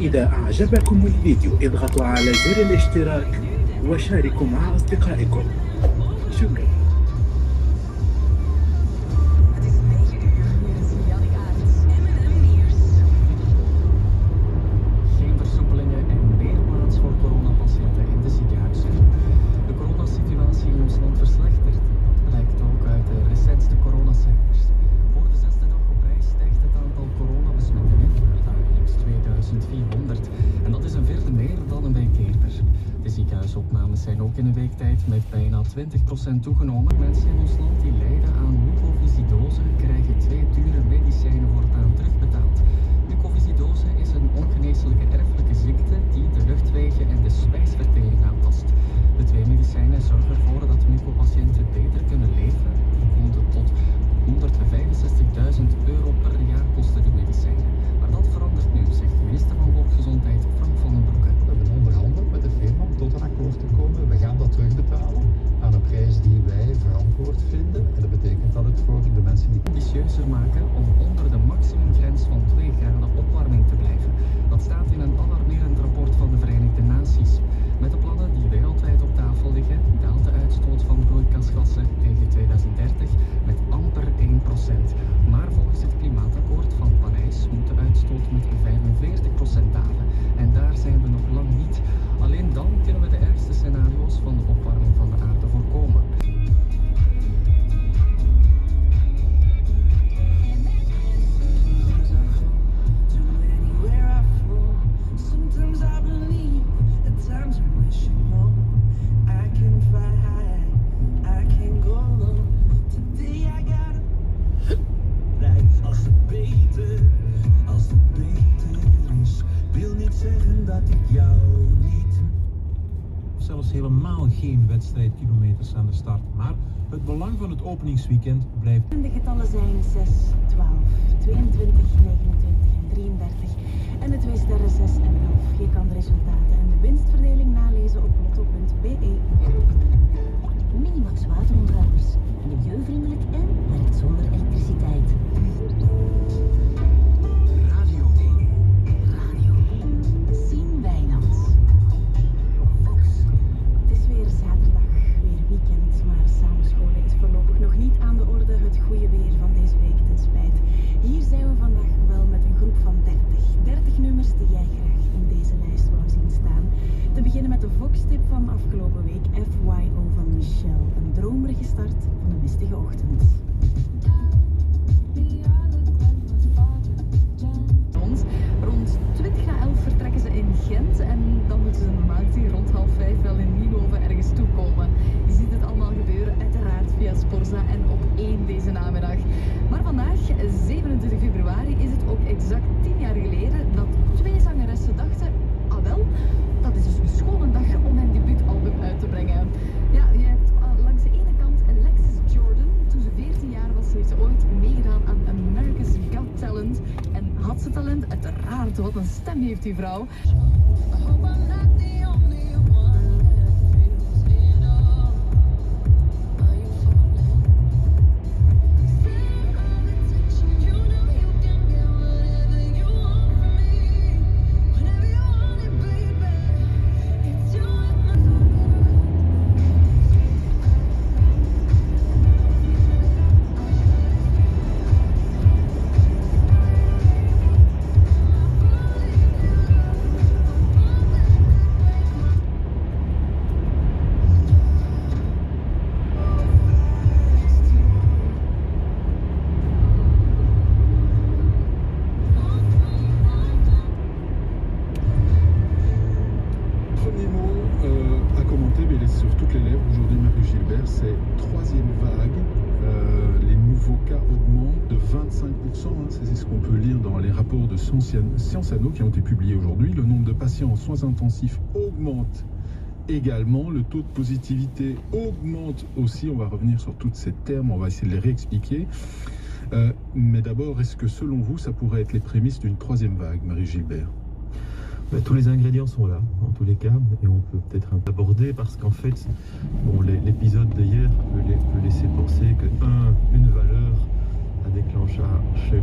إذا أعجبكم الفيديو اضغطوا على زر الاشتراك وشاركوا مع أصدقائكم. شكرا. Geen versoepelingen en meer plaats voor coronapatiënten in de ziekenhuizen. De coronasituatie in ons land verslechtert. Dat blijkt ook uit de recentste coronacijfers. Voor de zesde dag op rij stijgt het aantal coronabesmettingen naar dagelijks 2400. En dat is een vierde meer dan een week eerder. De ziekenhuisopnames zijn ook in een week tijd met bijna 20% toegenomen. Mensen in ons land die lijden aan mucoviscidose krijgen 2 dure medicijnen voortaan terugbetaald. Mucoviscidose is een ongeneeslijke erfelijke ziekte die de luchtwegen en de spijsvertering aantast. De 2 medicijnen zorgen ervoor dat mucopatiënten beter kunnen leven. Die tot 165.000 euro per jaar kosten de medicijnen. Maar dat verandert nu, zegt minister van Volksgezondheid Frank Vandenbroeke. We hebben onderhandeld met de firma om tot een akkoord te komen. We gaan dat terugbetalen aan een prijs die wij verantwoord vinden. En dat betekent dat het voor de mensen niet ambitieuzer maken om onder de maximumgrens van 2 graden opwarming te blijven. Dat staat in een alarmerend rapport van de Verenigde Naties. Met de plannen die wereldwijd op tafel liggen, daalt de uitstoot van broeikasgassen tegen 2030 met amper 1%. Maar volgens het klimaatakkoord van Parijs moet de uitstoot met 45% dalen. En daar zijn we nog lang niet. Alleen dan kunnen we de ergste scenario's van de opwarming van de aarde voorkomen. Zelfs helemaal geen wedstrijdkilometers aan de start. Maar het belang van het openingsweekend blijft. De getallen zijn 6, 12, 22, 29 en 33. En de 2 sterren 6 en 11. Je kan de resultaten en de winstverdeling nalezen op lotto.be. Minimax waterontruimers. Milieuvriendelijk en werkt zonder elektriciteit. Radio 1. Radio. Sien Wijnands. Fox. Het is weer zaterdag, weer weekend, maar samenscholen is voorlopig nog niet aan de orde. Het goede weer van deze week ten spijt. Hier zijn we vandaag wel met een groep van 30. 30 nummers die jij graag in deze lijst wou zien staan. Te beginnen met de Vox-tip van afgelopen week, FYO van Michelle. Een dromerige start van een mistige ochtend. Rond 11:20 vertrekken ze in Gent en dan moeten ze normaal gezien rond 4:30 wel in Nieuwhoven ergens toekomen. Je ziet het allemaal gebeuren uiteraard via Sporza en op 1 deze namiddag. Maar vandaag, 27 februari, is het ook exact 10 jaar geleden dat 2 zangeressen dachten, ah wel, dat is dus een schone dag om een debuutalbum uit te brengen. Ja, je hebt langs de ene kant Alexis Jordan. Toen ze 14 jaar was, heeft ze ooit meegedaan aan America's Got Talent. En had ze talent? Uiteraard, wat een stem heeft die vrouw. Sur toutes les lèvres, aujourd'hui Marie-Gilbert, c'est 3e vague. Les nouveaux cas augmentent de 25%, c'est ce qu'on peut lire dans les rapports de Sciences Anno qui ont été publiés aujourd'hui. Le nombre de patients en soins intensifs augmente également, le taux de positivité augmente aussi. On va revenir sur tous ces termes, on va essayer de les réexpliquer. Mais d'abord, est-ce que selon vous, ça pourrait être les prémices d'une 3e vague, Marie-Gilbert? Tous les ingrédients sont là, en tous les cas, et on peut peut-être aborder parce qu'en fait, bon, l'épisode d'hier peut laisser penser que une valeur a déclenché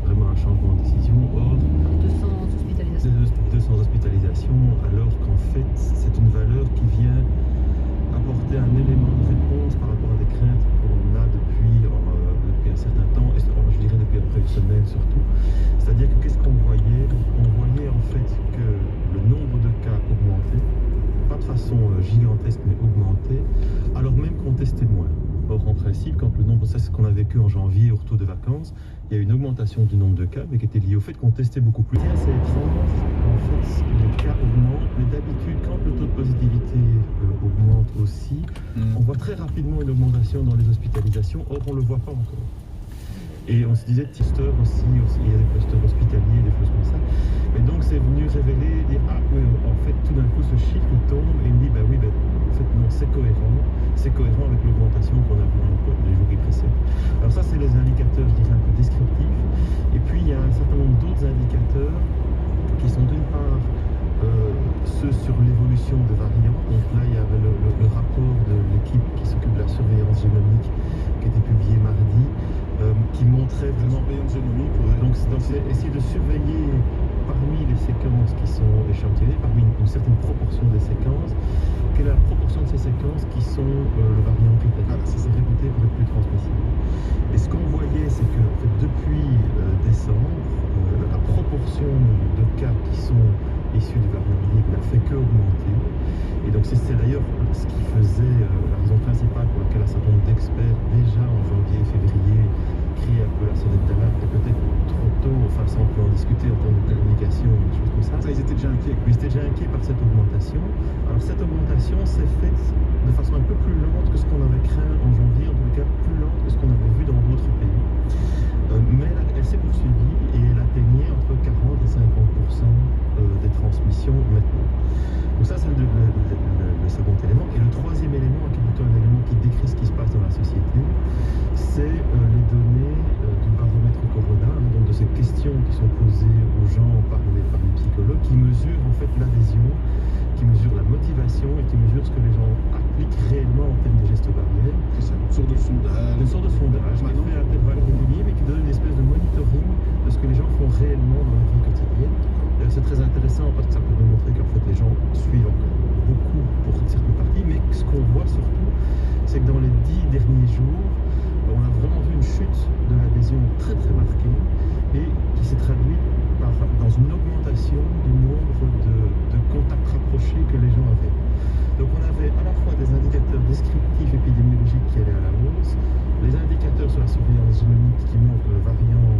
vraiment un changement de décision. Or, 200 hospitalisations. 200 hospitalisations. Or, en principe, quand le nombre, ça c'est ce qu'on a vécu en janvier au retour de vacances, il y a eu une augmentation du nombre de cas, mais qui était liée au fait qu'on testait beaucoup plus. C'est assez étrange, en fait, les cas augmentent, mais d'habitude, quand le taux de positivité augmente aussi, on voit très rapidement une augmentation dans les hospitalisations, or on ne le voit pas encore. Et on se disait cluster aussi, il y a des clusters hospitaliers, des choses comme ça. Et donc c'est venu révéler, dire ah oui, en fait tout d'un coup ce chiffre il tombe et il me dit bah oui, bah, en fait non, c'est cohérent avec l'augmentation qu'on a vu les jours qui précèdent. Alors ça c'est les indicateurs, je dirais, un peu descriptifs. Et puis il y a un certain nombre d'autres indicateurs qui sont d'une part ceux sur l'évolution des variants. Donc là il y avait le rapport de l'équipe qui s'occupe de la surveillance génomique qui était publié mardi. Qui montrait vraiment. Donc c'est essayer de surveiller parmi les séquences qui sont échantillonnées, parmi une certaine proportion des séquences, quelle est la proportion de ces séquences qui sont le variant britannique, si c'est réputé pour être plus transmissible. Et ce qu'on voyait, c'est que en fait, depuis décembre, la proportion de cas qui sont issus du variant britannique n'a fait qu'augmenter. Et donc c'est d'ailleurs ce qui faisait la raison principale pour laquelle un certain nombre d'experts, déjà en janvier et février, criaient un peu la sonnette d'alarme, et peut-être trop tôt, enfin ça on peut en discuter en termes de communication, des choses comme ça. Ils étaient déjà inquiets. Ils étaient déjà inquiets par cette augmentation. Alors cette augmentation s'est faite de façon un peu plus lente que ce qu'on avait craint en janvier, en tout cas plus lente que ce qu'on avait vu dans d'autres pays. Mais elle s'est poursuivie et elle atteignait entre 40 et 50% des transmissions maintenant. Donc ça c'est le second élément. Et le troisième élément, qui est plutôt un élément qui décrit ce qui se passe dans la société, c'est les données du baromètre Corona, donc de ces questions qui sont posées aux gens par les psychologues, qui mesurent en fait l'adhésion, qui mesurent la motivation et qui mesurent ce que les gens appliquent réellement en termes de gestes barrières. C'est ça, une sorte de sondage. Une sorte de sondage qui est fait à intervalles réguliers, mais qui donne une espèce de monitoring de ce que les gens font réellement dans leur vie quotidienne. C'est très intéressant parce que ça peut nous montrer qu'en fait les gens suivent encore beaucoup pour une certaine partie, mais ce qu'on voit surtout, c'est que dans les 10 derniers jours, on a vraiment vu une chute de l'adhésion très très marquée et qui s'est traduite dans une augmentation du nombre de contacts rapprochés que les gens avaient. Donc on avait à la fois des indicateurs descriptifs épidémiologiques qui allaient à la hausse, les indicateurs sur la surveillance génomique qui montrent que le variant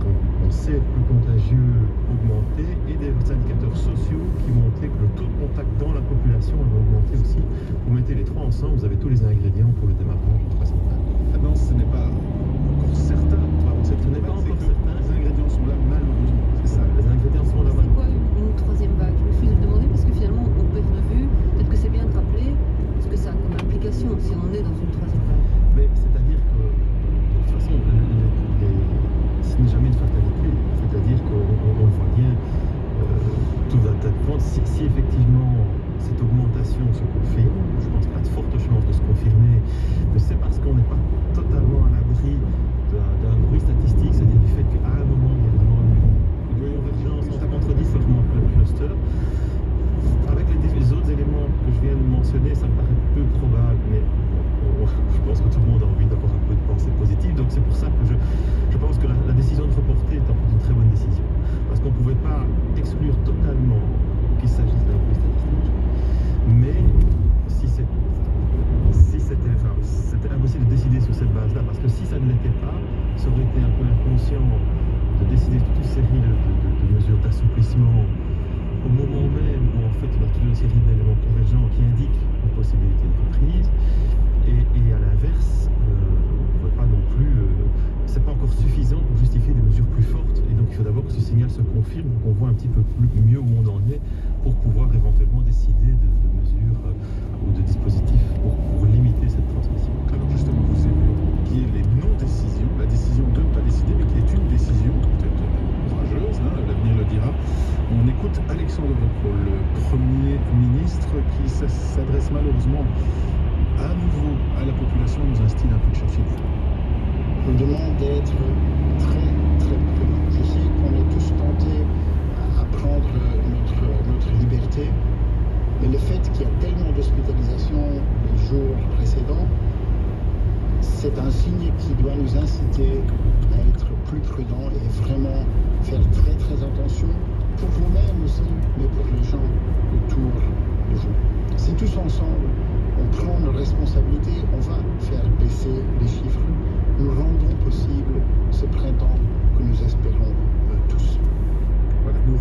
qu'on sait plus contagieux augmenté, et des indicateurs sociaux qui montraient que le taux de contact dans la population avait augmenté aussi. Vous mettez les trois ensemble, vous avez tous les ingrédients pour le démarrage du troisième vague. Maintenant, ce n'est pas encore certain. Ce n'est pas encore certain. Les ingrédients sont là, malheureusement. C'est ça. Les ingrédients sont là. C'est quoi une troisième vague? Je me suis demandé parce que finalement on perd de vue. Peut-être que c'est bien de rappeler ce que ça a comme implication si on est dans une troisième vague. Mais c'est-à-dire que de toute façon, ce n'est jamais une fatalité. C'est-à-dire qu'on le voit bien, tout va dépendre. Si effectivement cette augmentation se confirme, je pense qu'il y a de fortes chances de se confirmer, mais c'est parce qu'on n'est pas totalement à l'abri d'un bruit statistique, c'est-à-dire du fait qu'à un moment il y a vraiment une convergence entre différents clusters. Avec les autres éléments que je viens de mentionner, ça me paraît peu probable, mais je pense que tout le monde a envie d'avoir un peu de pensée positive, donc c'est pour ça que je pense que la décision de reporter est en fait une très bonne décision, parce qu'on ne pouvait pas exclure totalement qu'il s'agisse d'un bruit statistique, mais si c'était impossible de décider sur cette base-là, parce que si ça ne l'était pas, ça aurait été un peu inconscient de décider toute une série de mesures d'assouplissement au moment même où en fait on a toute une série d'éléments convergents qui indiquent une possibilité de reprise, et à l'inverse, on ne peut pas non plus, c'est pas encore suffisant pour justifier des mesures plus fortes, et donc il faut d'abord que ce signal se confirme, qu'on voit un petit peu mieux au monde entier pour pouvoir éventuellement décider de mesures ou de dispositifs pour limiter cette transmission. Alors justement, vous évoquiez les non-décisions, la décision de ne pas décider, mais qui est une décision peut-être courageuse, hein, l'avenir le dira. On écoute Alexandre De Croo, le Premier ministre, qui s'adresse malheureusement à nouveau à la population dans un style un peu cherché. Je demande d'être très très prudent. Je sais qu'on est tous tentés à prendre notre liberté, mais le fait qu'il y a tellement d'hospitalisations les jours précédents, c'est un signe qui doit nous inciter à être plus prudents et vraiment faire très très attention pour vous-même aussi, mais pour les gens autour de vous. si tous ensemble, on prend nos responsabilités, on va faire baisser les chiffres, nous rendrons possible ce printemps que nous espérons tous. Voilà, nous